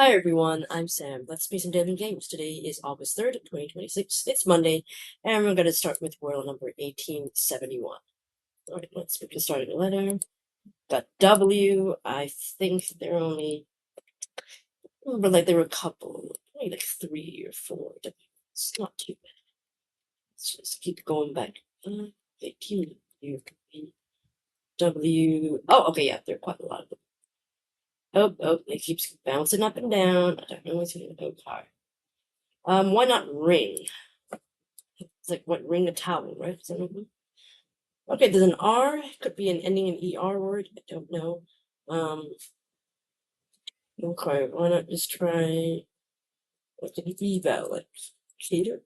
Hi everyone, I'm Sam. Let's play some daily games. Today is August 3rd, 2026. It's Monday, and we're going to start with Wordle number 1871. Alright, let's pick the starting letter. Got W. I think there are only, remember, like there were a couple, maybe like 3 or 4 W's. It's not too bad. Let's just keep going back. Okay, Q, U, W. Oh, okay, yeah, there are quite a lot of them. Oh, it keeps bouncing up and down. I don't know what's going to go hard. Why not ring? It's like what, ring a towel, right? Is that what Okay, there's an R. Could be an ending in ER word. I don't know. Okay, why not just try like an eval, like cater?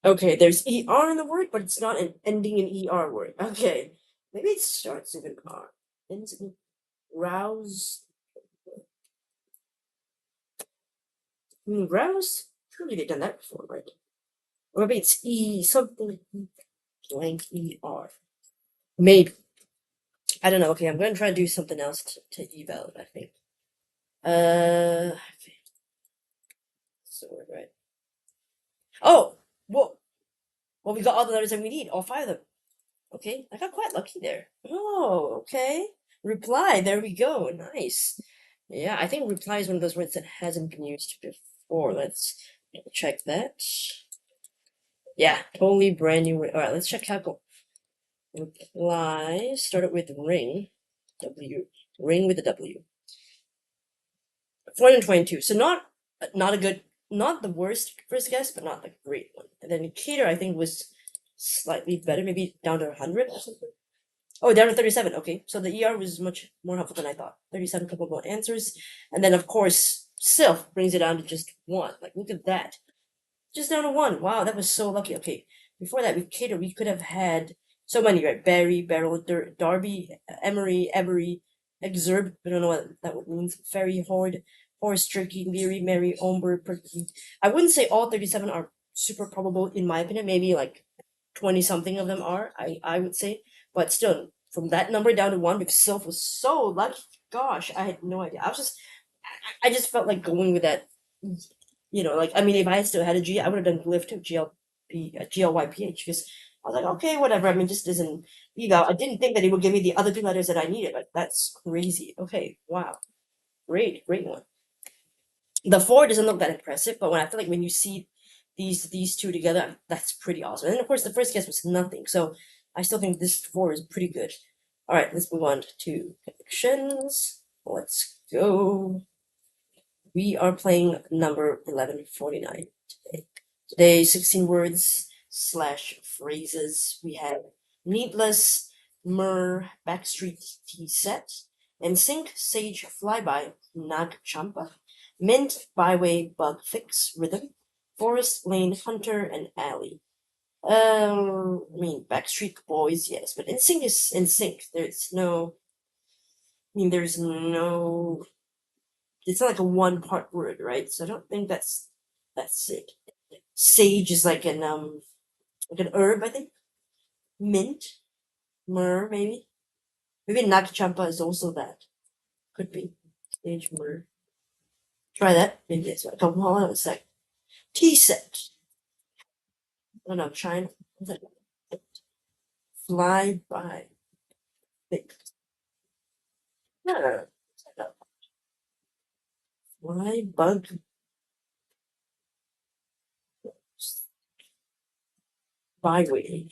Okay, there's ER in the word, but it's not an ending in ER word. Okay, maybe it starts with an R. Ends in rouse. Rouse? Surely they've done that before, right? Or maybe it's E something blank ER. Maybe. I don't know. Okay, I'm gonna try to do something else to eval, I think. Sword, right? Oh, well, we got all the letters that we need, all 5 of them. Okay, I got quite lucky there. Oh, okay. Reply, there we go. Nice. Yeah, I think reply is one of those words that hasn't been used before. Let's check that. Yeah, totally brand new word. All right, let's check calcul. Reply started with ring, W, ring with a W. 422. So not a good, not the worst first guess, but not the great one. And then cater, I think, was slightly better, maybe down to 100 or something. Oh, down to 37. Okay, so the ER was much more helpful than I thought. 37 couple more answers, and then of course Sylph brings it down to just 1. Like, look at that, just down to 1. Wow, that was so lucky. Okay, before that with cater we could have had so many, right? Barry, Beryl, Darby, Emery, Every, Exurb. I don't know what that means. Ferry, Horde, Horse, Turkey, Leary, Mary, Omber, Perky. I wouldn't say all 37 are super probable in my opinion. Maybe like 20 something of them are. I would say, but still, from that number down to 1 because Sylph was so lucky. Gosh, I had no idea. I just felt like going with that. Like, I mean, if I still had a G, I would have done glyph too, GLYPH, because I was like, okay, whatever. I mean, just isn't, I didn't think that it would give me the other 2 letters that I needed, but that's crazy. Okay, wow. Great one. The 4 doesn't look that impressive, but when I feel like when you see these 2 together, that's pretty awesome. And then, of course, the first guess was nothing, so I still think this 4 is pretty good. All right, let's move on to connections. Let's go. We are playing number 1149 today. Today, 16 words / phrases. We have needless, backstreet tea set, NSYNC, sage flyby, nag champa, mint, byway, bug fix, rhythm, forest, lane, hunter, and alley. I mean, Backstreet Boys, yes, but NSYNC is NSYNC. There's no, there's no, it's not like a 1 part word, right? So I don't think that's it. Sage is like an herb, I think. Mint, myrrh, maybe. Maybe nakchampa is also that. Could be. Sage myrrh. Try that. Maybe that's what. Come hold on a sec. Tea set. Oh no, China. Fly by. Think. No. Fly bug. Byway.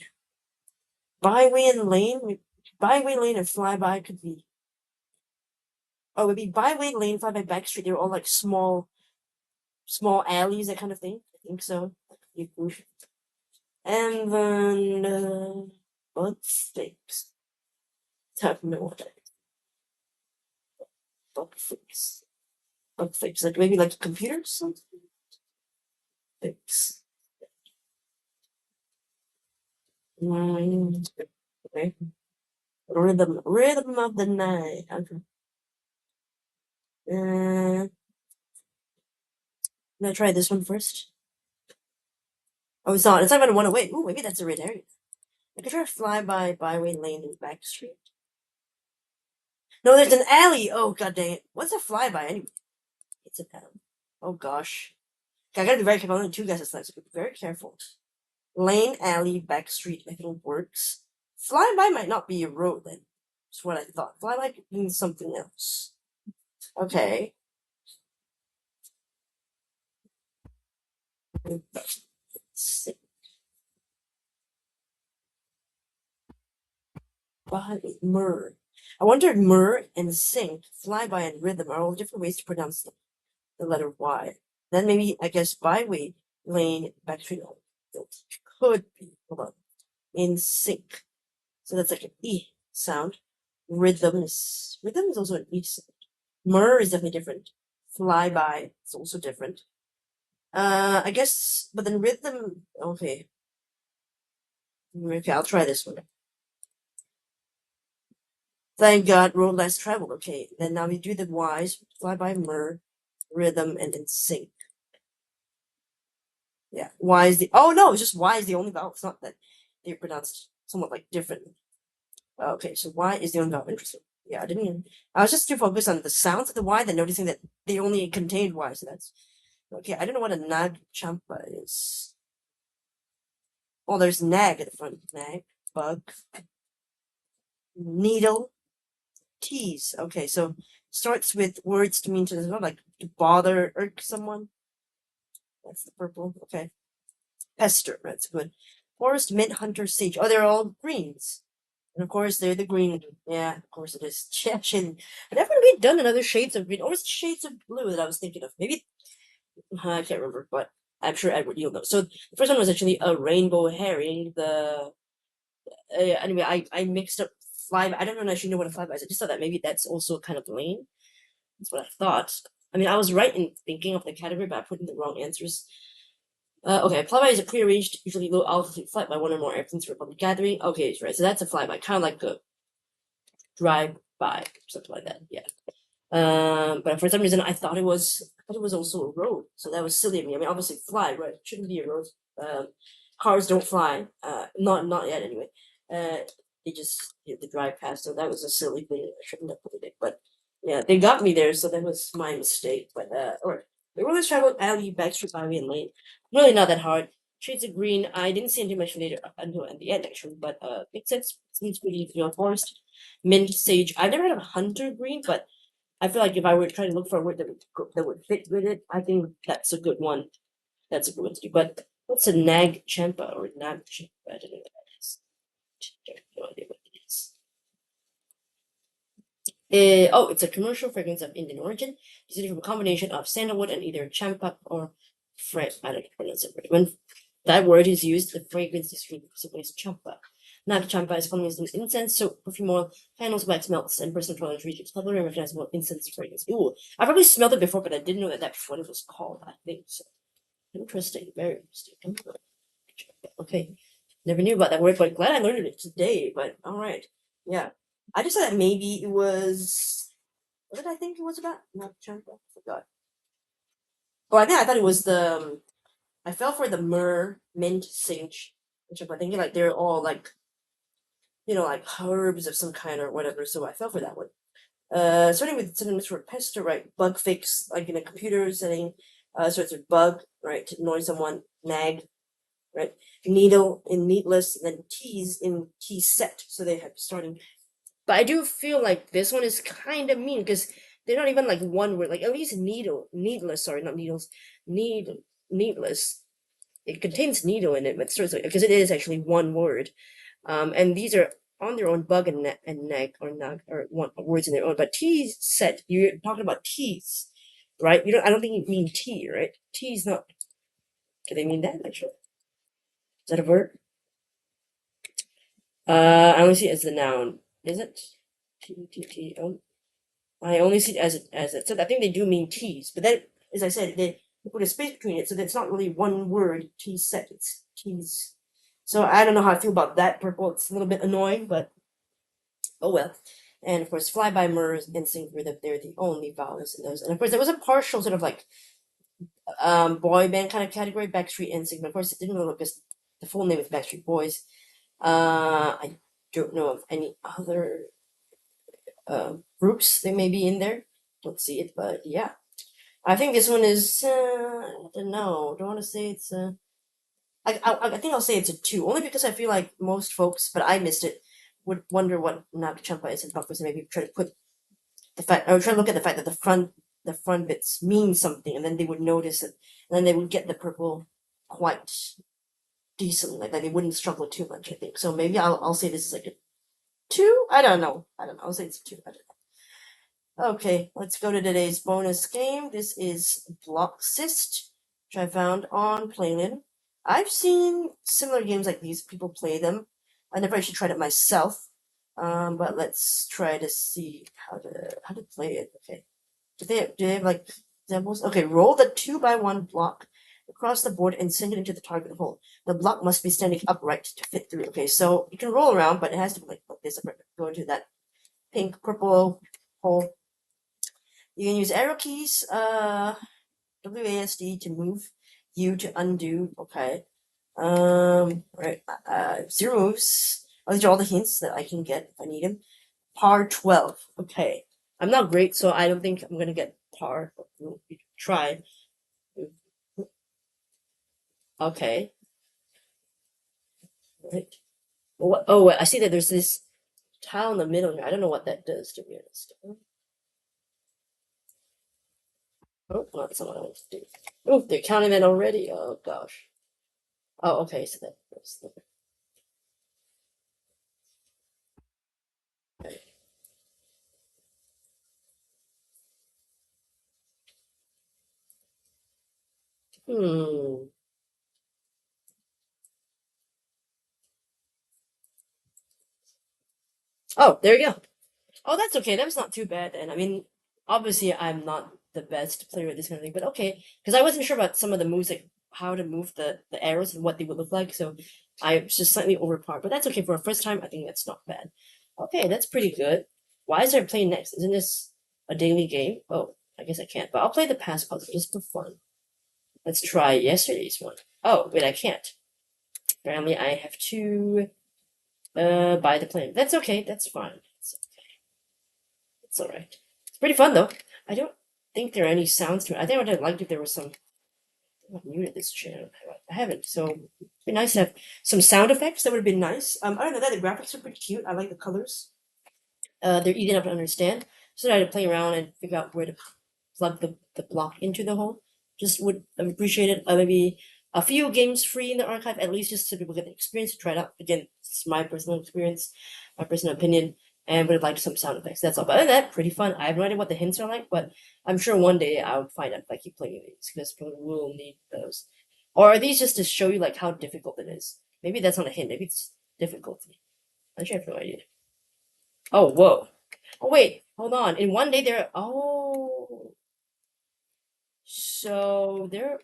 Byway and lane. Byway lane and flyby could be. Oh, it would be byway lane, flyby backstreet. They're all like small alleys, that kind of thing. I think so. And then bug fix. Have no what that is. Bug fix. Bug fix. Like maybe like a computer or something. Fix. Okay. Rhythm of the night. Okay. I'm gonna try this one first. Oh, it's not. It's not even 108. Ooh, maybe that's a red herring. I could try fly by byway lane and back street. No, there's an alley. Oh god dang it! What's a flyby anyway? It's an alley. Oh gosh. Okay, I gotta be very careful. Only two guesses left, so be very careful. Lane, alley, back street. If it works. Flyby might not be a road then. That's what I thought. Flyby could mean something else. Okay. By mur. I wonder if mur and sync, flyby, and rhythm are all different ways to pronounce the letter Y. Then maybe, I guess, byway, lane, backstreet, could be, hold on, in sync. So that's like an E sound. Rhythm is also an E sound. Mur is definitely different. Flyby is also different. I guess, but then rhythm, okay. Okay, I'll try this one. Thank God, road less traveled. Okay, then now we do the Y's, flyby, mur, rhythm, and then sync. Yeah, Y is the, oh no, it's just Y is the only vowel. It's not that they're pronounced somewhat like different. Okay, so Y is the only vowel. Interesting. Yeah, I was just too focused on the sounds of the Y than noticing that they only contained Y, so that's, okay, I don't know what a nag champa is. Oh, there's nag at the front. Nag, bug, needle, tease. Okay, so starts with words to mean to, like, to bother, irk someone. That's the purple. Okay. Pester. That's good. Forest, mint, hunter, sage. Oh, they're all greens. And of course, they're the green. Yeah, of course it is. Chechen. I've never really done another shades of green. Or was it shades of blue that I was thinking of? Maybe, I can't remember, but I'm sure Edward, you'll know. So the first one was actually a rainbow herring. Anyway, I mixed up fly. I don't actually know what a flyby is. I just thought that maybe that's also kind of lame. That's what I thought. I mean, I was right in thinking of the category, but I put in the wrong answers. Okay, flyby is a prearranged, usually low altitude flight by one or more airplanes for public gathering. Okay, right, so that's a flyby, kind of like a drive-by, something like that. Yeah. But for some reason, I thought it was also a road, so that was silly of me. I mean, obviously, fly, right? It shouldn't be a road. Cars don't fly. Not yet anyway. They just they drive past, so that was a silly thing. I shouldn't have put it. But yeah, they got me there, so that was my mistake. But or the rollers traveled alley, backstreet, byway, and lane. Really not that hard. Shades of green. I didn't see anything much later until at the end actually, but makes sense. Seems pretty, forest. Mint, sage. I've never heard of hunter green, but I feel like if I were trying to look for a word that would fit with it, I think that's a good one. That's a good one to do. But what's a nag champa or nag champa? I don't know what that is. I have no idea what it is. Oh, it's a commercial fragrance of Indian origin. It's from a combination of sandalwood and either champa or French. I don't pronounce it right. When that word is used, the fragrance is simply as champa. Nag champa is commonly used in incense, soap, perfume oil, candles, wax melts, and personal toilet regions. Popular and recognizable incense fragrance. Ooh, I probably smelled it before, but I didn't know that that's what it was called. I think so. Interesting, very interesting. Okay, never knew about that word, but glad I learned it today. But all right, yeah. I just thought that maybe it was. What did I think it was about? Not champa. I forgot. Oh, I thought it was the. I fell for the myrrh, mint, sage, which I'm thinking like they're all like, like herbs of some kind or whatever. So I fell for that one. Starting with synonyms for pester, right? Bug fix, like in a computer setting. So it's a bug, right? To annoy someone. Nag, right? Needle in needless, and then tease in tease set. So they have starting. But I do feel like this one is kind of mean because they're not even like one word. Like at least needless. Sorry, not needles. Needless. It contains needle in it, but because it is actually one word. And these are on their own, bug and nag or nag or one words in their own. But tease set, you're talking about tease, right? You don't. I don't think you mean tea, right? Tea is not. Do they mean that actually? Is that a verb? I only see it as the noun. Is it? T. Oh, I only see it as it. So I think they do mean tease, but then, as I said, they put a space between it, so that it's not really one word. Tease set. It's tease. So I don't know how I feel about that purple. It's a little bit annoying, but oh well. And of course, flyby, murs, and sync rhythm, they're the only vowels in those. And of course, there was a partial sort of like boy band kind of category, Backstreet and Sigma. Of course, it didn't really look as the full name is Backstreet Boys. I don't know of any other. groups. They may be in there. Don't see it, but yeah. I think this one is. I don't know. Don't want to say it's a. I think I'll say it's a 2, only because I feel like most folks, but I missed it, would wonder what Nakachampa is in Bloxist, and maybe try to put the fact, or try to look at the fact that the front bits mean something, and then they would notice it, and then they would get the purple quite decently, like they wouldn't struggle too much. I think so. Maybe I'll say this is like a 2. I don't know. I'll say it's a 2. I don't know. Okay, let's go to today's bonus game. This is Bloxist, which I found on Playlin. I've seen similar games like these. People play them. I never actually tried it myself. But let's try to see how to play it. Okay. Do they have like examples? Okay, roll the 2x1 block across the board and send it into the target hole. The block must be standing upright to fit through. Okay, so you can roll around, but it has to be like this. Go into that pink purple hole. You can use arrow keys, WASD to move, U to undo. Okay. Right. 0 moves. Oh, these are all the hints that I can get if I need them. Par 12. Okay. I'm not great, so I don't think I'm gonna get par. We'll try. Okay. Right. Oh, wait, I see that there's this tile in the middle here. I don't know what that does, to be honest. Oh, no, that's not what I want to do. Oh, they're counting it already. Oh, gosh. Oh, okay, so that was the... Okay. Hmm. Oh, there you go. Oh, that's okay. That's not too bad then. I mean, obviously, I'm not the best player at this kind of thing, but okay. Because I wasn't sure about some of the moves, like how to move the arrows and what they would look like, so I was just slightly overpowered. But that's okay for a first time. I think that's not bad. Okay, that's pretty good. Why is I playing next? Isn't this a daily game? Oh, I guess I can't. But I'll play the past puzzle just for fun. Let's try yesterday's one. Oh, wait, I can't. Apparently, I have to buy the plane. That's okay. That's fine. It's alright. It's pretty fun though. I don't think there are any sounds to it. I think I would have liked if there was some. I'm not new to this channel. I haven't, so it'd be nice to have some sound effects. That would have been nice. Other than that, the graphics are pretty cute. I like the colors. They're easy enough to understand. So I had to play around and figure out where to plug the block into the hole. Just would appreciate it. Maybe a few games free in the archive, at least just so people get the experience to try it out. Again, it's my personal experience, my personal opinion, and would have liked some sound effects. That's all. But other than that, pretty fun. I have no idea what the hints are like, but I'm sure one day I would find out if I keep playing these, because people will need those. Or are these just to show you like how difficult it is? Maybe that's not a hint. Maybe it's difficulty. I actually have no idea. Oh, whoa. Oh, wait. Hold on. In one day there. Oh. So there,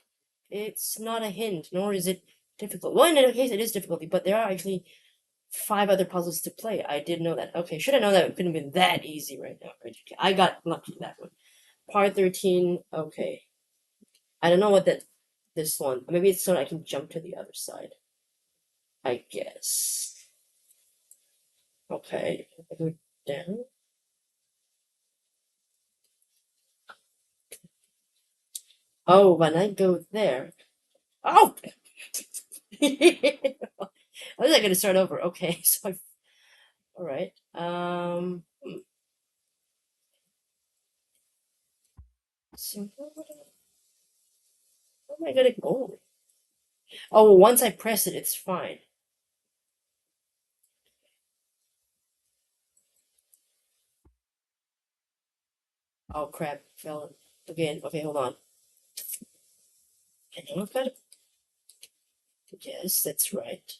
it's not a hint, nor is it difficult. Well, in any case, it is difficulty, but there are actually 5 other puzzles to play. I did know that. Okay, should have known that it couldn't have been that easy right now. I got lucky that one. Part 13. Okay, I don't know what this one. Maybe it's so I can jump to the other side. I guess. Okay, I go down. Oh, when I go there. Oh. I was I gonna start over. Okay, so all right. So how am I gonna go? Oh, well, once I press it, it's fine. Oh crap! Fell again. Okay, hold on. I know I've got to. Yes, that's right.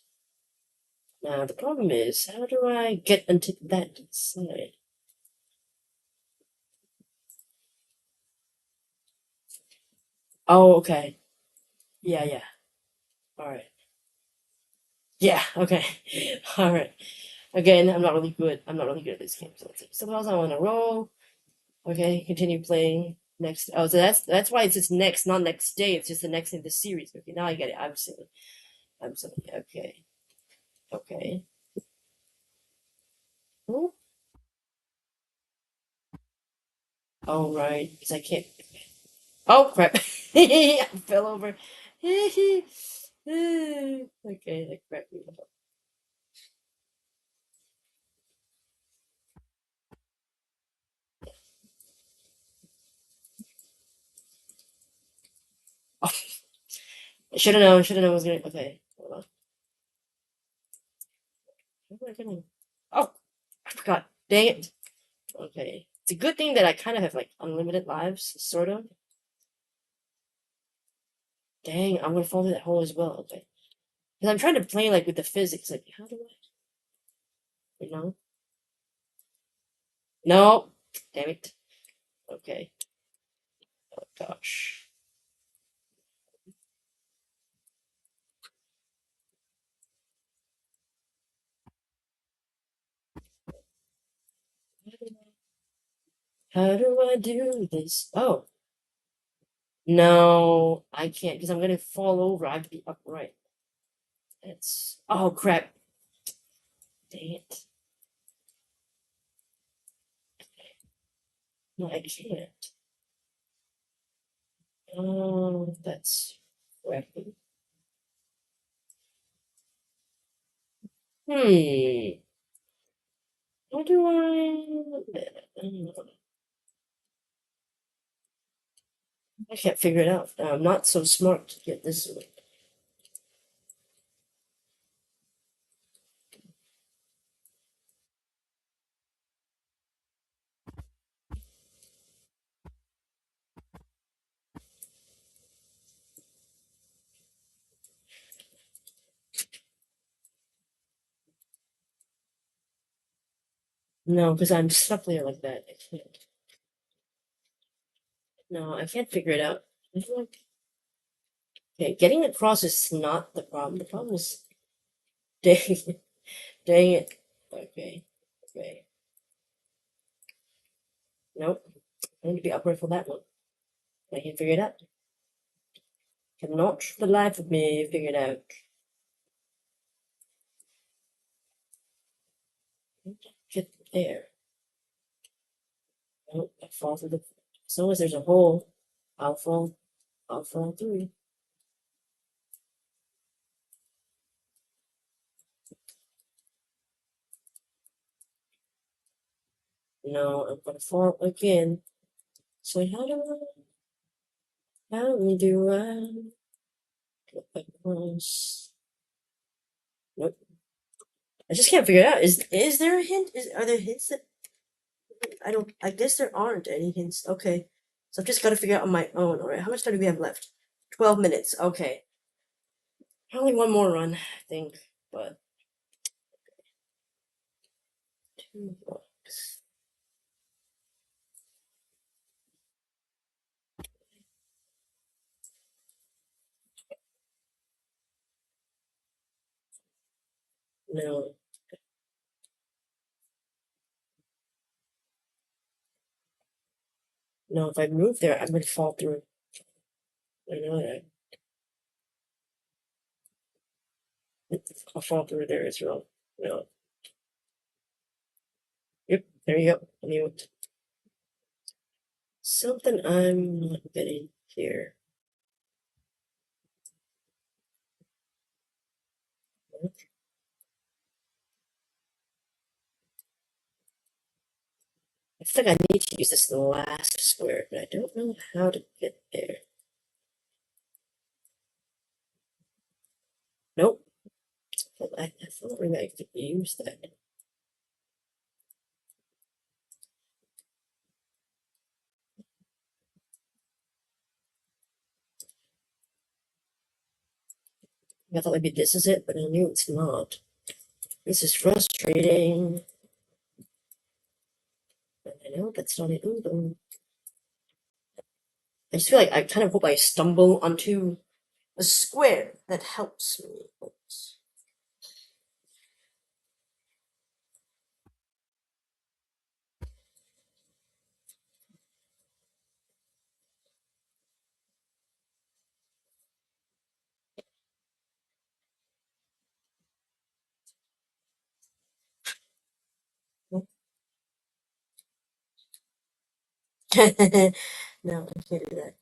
Now the problem is, how do I get into that side? Oh, okay. Yeah, yeah. All right. Yeah. Okay. All right. Again, I'm not really good. I'm not really good at this game. So let's see. Suppose I want to roll. Okay, continue playing. Next. Oh, so that's why it's just next, not next day. It's just the next in the series. Okay, now I get it. I'm silly. I'm silly. Okay. Okay. Oh, Oh, right, because I can't. Oh, crap. I fell over. Okay, that cracked me up. Oh, I should have known it was gonna. Okay, hold on. How am I gonna- Oh, I forgot. Dang it. Okay. It's a good thing that I kind of have like unlimited lives, sort of. Dang, I'm gonna fall into that hole as well. Okay. Because I'm trying to play like with the physics. Like, how do I. You know? No. Damn it. Okay. Oh, gosh. How do I do this? Oh. No, I can't because I'm gonna fall over. I have to be upright. It's. Oh, crap. Dang it. No, I can't. Oh, that's crappy. Hmm. How do I? I can't figure it out. I'm not so smart to get this one. No, because I'm stuck there like that. I can't. No, I can't figure it out. I feel like- Okay, getting across is not the problem. The problem is, dang, dang it. Okay, okay. Nope. I need to be upright for that one. I can't figure it out. Cannot for the life of me figure it out. Get there. Nope, I fall through the. As long as there's a hole, I'll fall. I'll fall through. No, I'm gonna fall again. So how do I get across? Nope. I just can't figure it out. Is there a hint? Are there hints that I don't? I guess there aren't any hints. Okay, so I've just got to figure out on my own. All right, how much time do we have left? 12 minutes. Okay, only one more run, I think. But two blocks. No, no. If I move there, I'm gonna fall through. I know that. I'll fall through there as well. No. Yep. There you go. I knew it. Something I'm not getting here. I think I need to use this last square, but I don't know how to get there. Nope. I thought maybe I could use that. I thought maybe this is it, but I knew it's not. This is frustrating. But I know that's not it either. I just feel like I kind of hope I stumble onto a square that helps me. Oops. No, I can't do that.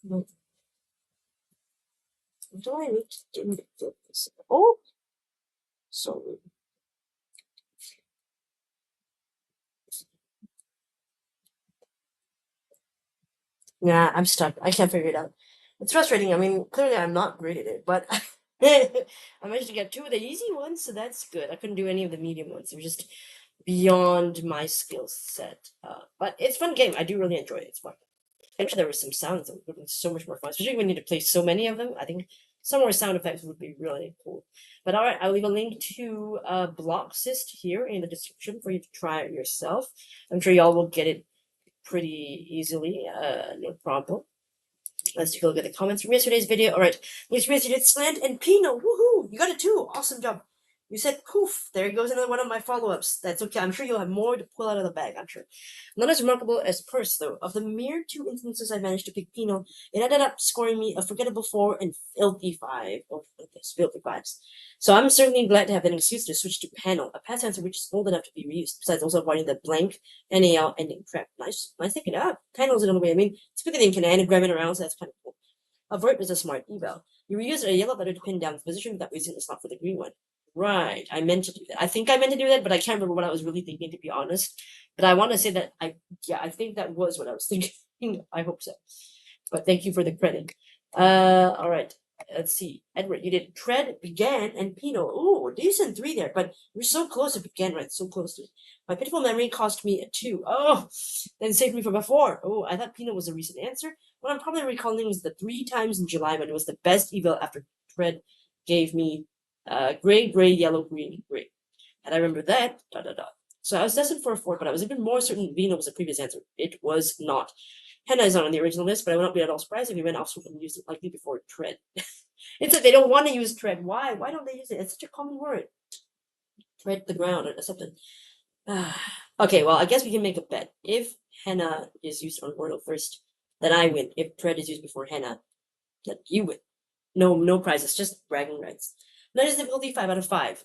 No, do I need to do this? Oh, sorry. Yeah, I'm stuck. I can't figure it out. It's frustrating. I mean, clearly I'm not great at it, but I managed to get two of the easy ones, so that's good. I couldn't do any of the medium ones. They were just beyond my skill set. But it's a fun game. I do really enjoy it. It's fun. Actually, there were some sounds that would be so much more fun, especially when you need to play so many of them. I think some more sound effects would be really cool. But all right, I'll leave a link to Bloxist here in the description for you to try it yourself. I'm sure y'all will get it pretty easily, no problem. Let's take a look at the comments from yesterday's video. All right, yesterday you did Slant and Pino. Woohoo! You got it too. Awesome job. You said poof. There goes another one of my follow-ups. That's okay. I'm sure you'll have more to pull out of the bag. I'm sure. Not as remarkable as Purse, though. Of the mere two instances I managed to pick Pino, it ended up scoring me a forgettable 4 and filthy 5. Oh, goodness, filthy 5s. So I'm certainly glad to have an excuse to switch to Panel, a past answer which is old enough to be reused, besides also avoiding the blank NAL ending crap. Nice thinking up. Panel's another way. I mean, typically you can anagram it around, so that's kind of cool. Avert is a smart eval. You reuse a yellow letter to pin down the position without using the slot for the green one. Right, I meant to do that. I think I meant to do that, but I can't remember what I was really thinking, to be honest. But I want to say that I think that was what I was thinking. I hope so. But thank you for the credit. All right. Let's see. Edward, you did Tread, Began, and Pino. Ooh, decent 3 there, but you're so close to Began, right? So close to it. My pitiful memory cost me a 2. Oh, then saved me from a 4. Oh, I thought Pino was a recent answer. What I'm probably recalling was the 3 times in July when it was the best eval after Tread gave me gray, gray, yellow, green, gray. And I remember that, dot, dot, dot. So I was destined for a 4, but I was even more certain Vino was the previous answer. It was not. Henna is not on the original list, but I would not be at all surprised if he went off and used it likely before Tread. It's like they don't want to use Tread. Why? Why don't they use it? It's such a common word. Tread the ground or something. Okay, well, I guess we can make a bet. If Henna is used on Wordle first, then I win. If Tread is used before Henna, then you win. No prizes, just bragging rights. Nice difficulty 5 out of 5.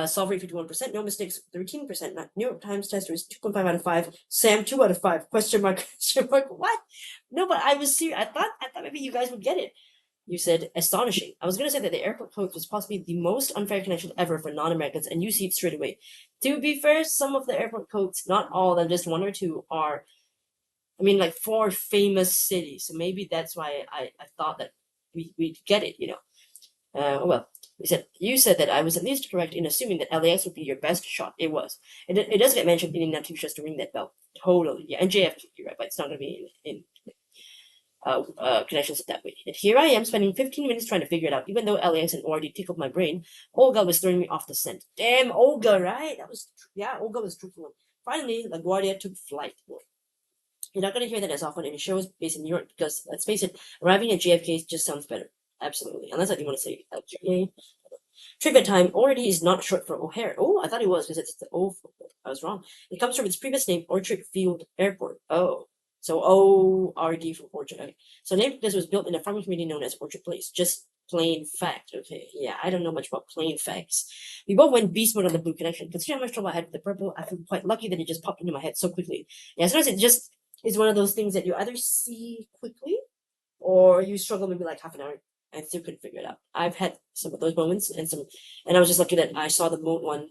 Solve rate 51%, no mistakes 13%. New York Times tester is 2.5 out of 5. Sam 2 out of 5. Question mark? Question mark? What? No, but I was serious. I thought maybe you guys would get it. You said astonishing. I was gonna say that the airport coach was possibly the most unfair connection ever for non-Americans, and you see it straight away. To be fair, some of the airport codes, not all of them, just 1 or 2, are, I mean, like 4 famous cities. So maybe that's why I thought that we'd get it. Well, you said that I was at least correct in assuming that LAX would be your best shot. It was. It does get mentioned in enough TV shows to ring that bell. Totally, yeah. And JFK, you're right, but it's not gonna be in connections that way. And here I am spending 15 minutes trying to figure it out, even though LAX and ORD tickled my brain. Olga was throwing me off the scent. Damn, Olga, right? Olga was truthful. Finally, LaGuardia took flight. You're not going to hear that as often in shows based in New York because, let's face it, arriving at JFK just sounds better. Absolutely. Unless I do want to say LJA. Trivia time already is not short for O'Hare. Oh, I thought it was because it's the O. I was wrong. It comes from its previous name, Orchard Field Airport. Oh. So ORD for Orchard. Okay. So named because it was built in a farming community known as Orchard Place. Just plain fact. Okay. Yeah, I don't know much about plain facts. We both went beast mode on the blue connection. Considering how much trouble I had with the purple, I feel quite lucky that it just popped into my head so quickly. Yeah, sometimes it just is one of those things that you either see quickly or you struggle maybe like half an hour and still couldn't figure it out. I've had some of those moments and I was just lucky that I saw the mode one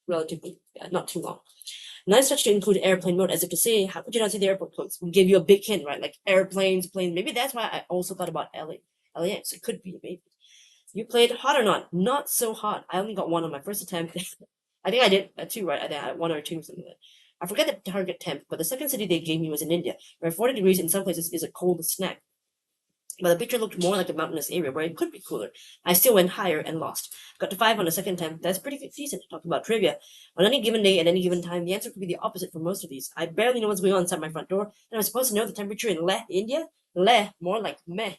relatively not too long. Nice touch to include airplane mode, as if to say, how could you not see the airport codes? We give you a big hint, right? Like airplanes, planes. Maybe that's why I also thought about LAX. It could be, maybe. You played hot or not? Not so hot. I only got 1 on my first attempt. I think I did 2, right? I think I had 1 or 2, something like that. I forget the target temp, but the second city they gave me was in India, where 40 degrees in some places is a cold snack. But the picture looked more like a mountainous area where it could be cooler. I still went higher and lost. Got to 5 on the second attempt. That's pretty decent. Talking about trivia. On any given day, at any given time, the answer could be the opposite for most of these. I barely know what's going on inside my front door, and I'm supposed to know the temperature in Leh, India? Leh, more like meh.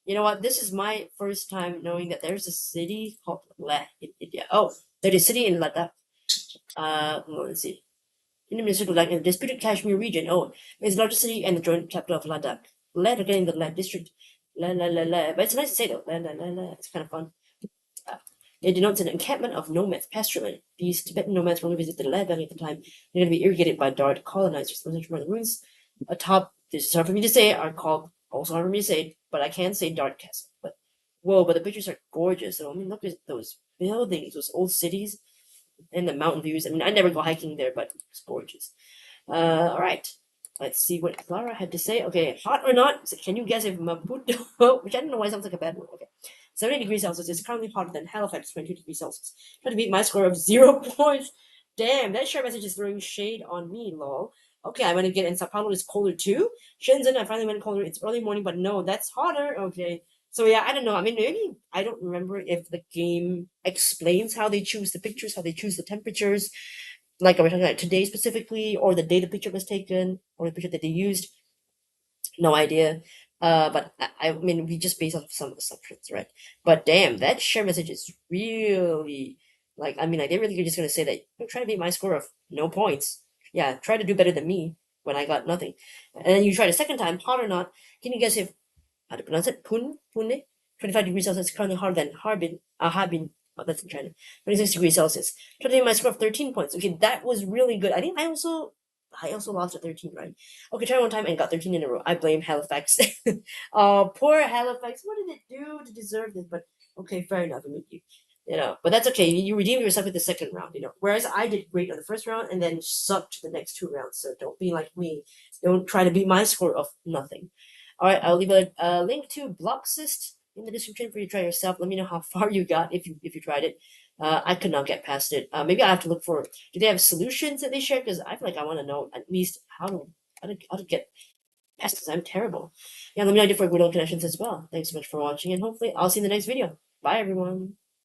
You know what? This is my first time knowing that there's a city called Leh in India. Oh, there's a city in Ladakh. Let's see. Indian Minister of Ladakh in the disputed Kashmir region. Oh, it's the largest city and the joint capital of Ladakh. Leh, again, in the Leh district. Leh, Leh, Leh, Leh. But it's nice to say though. Leh, Leh, Leh, Leh. It's kind of fun. It denotes an encampment of nomads, pasturemen. These Tibetan nomads only visited the Leh Valley at the time. They're going to be irrigated by Dart colonizers. Those are the ruins atop. This is hard for me to say. Are called also hard for me to say, but I can say Dart Castle. But whoa! But the pictures are gorgeous. So I mean, look at those buildings, those old cities, and the mountain views. I mean, I never go hiking there, but it's gorgeous. All right. Let's see what Clara had to say. Okay, hot or not? So can you guess if Maputo, which I don't know why sounds like a bad word. Okay, 70 degrees Celsius is currently hotter than Halifax, 22 degrees Celsius. Try to beat my score of 0 points. Damn, that share message is throwing shade on me, lol. Okay, I went again, and Sao Paulo is colder too. Shenzhen, I finally went colder. It's early morning, but no, that's hotter. Okay, so yeah, I don't know. I mean, maybe I don't remember if the game explains how they choose the pictures, how they choose the temperatures. Like, are we talking about today specifically, or the day the picture was taken, or the picture that they used? No idea. But I mean, we just based off some assumptions, right? But damn, that share message is really like, I mean, like, they really are just gonna say that you're trying to beat my score of no points. Yeah, try to do better than me when I got nothing. And then you try the second time, hot or not. Can you guess if how to pronounce it? Pune? 25 degrees Celsius, currently hotter than Harbin. Oh, that's in China. 26 degrees Celsius. Trying to my score of 13 points. Okay, that was really good. I think I also lost at 13, right? Okay, try one time and got 13 in a row. I blame Halifax. Poor Halifax. What did it do to deserve this? But okay, fair enough. I mean, but that's okay. You redeemed yourself with the second round, Whereas I did great on the first round and then sucked the next two rounds. So don't be like me. Don't try to beat my score of nothing. All right, I'll leave a link to Bloxist in the description for you to try yourself. Let me know how far you got if you tried it. I could not get past it. Maybe I have to look for. Do they have solutions that they share? Because I feel like I want to know at least how to get past this. I'm terrible. Yeah, let me know if for Wordle connections as well. Thanks so much for watching, and hopefully I'll see you in the next video. Bye, everyone.